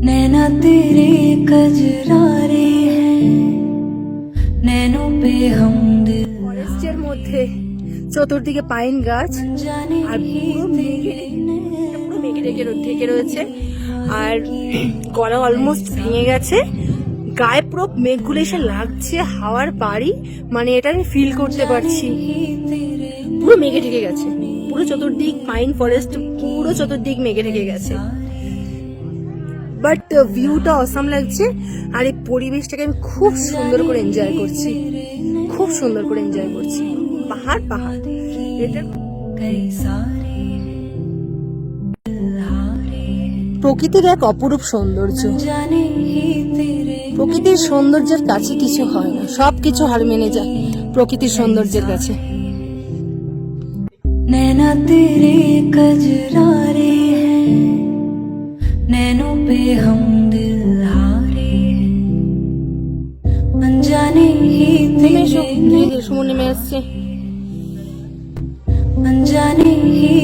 नैना तेरे कजरारे हैं नैनों पे हम दिल ফরেস্টের মধ্যে চতুর্দিকে পাইন গাছ जाने আর পুরো মেঘে ঢেকে রয়েছে আর গলা অলমোস্ট ভেঙে গেছে, গায়ে পুরো মেঘগুলো এসে লাগছে, হাওয়ার বাড়ি, মানে এটা আমি ফিল করতে পারছি। পুরো মেঘে ঢেকে গেছে, পুরো চতুর্দিক পাইন ফরেস্ট, পুরো চতুর্দিক মেঘে ঢেকে গেছে, বাট ভিউটা অসাম লাগছে। আর এই পরিবেশটাকে আমি খুব সুন্দর করে এনজয় করছি, খুব সুন্দর করে এনজয় করছি। পাহাড় পাহাড়, এটা कई सारे প্রকৃতির এক অপরূপ সৌন্দর্য। जाने ही तेरे প্রকৃতির সৌন্দর্যের কাছে কিছু হয় না, সবকিছু হার মেনে যায় প্রকৃতির সৌন্দর্যের কাছে। नैना तेरे कजरारे हैं नैनों पे हम दिल हारे हैं अनजाने ही तेरे সময় নেমে আসছে। अनजाने ही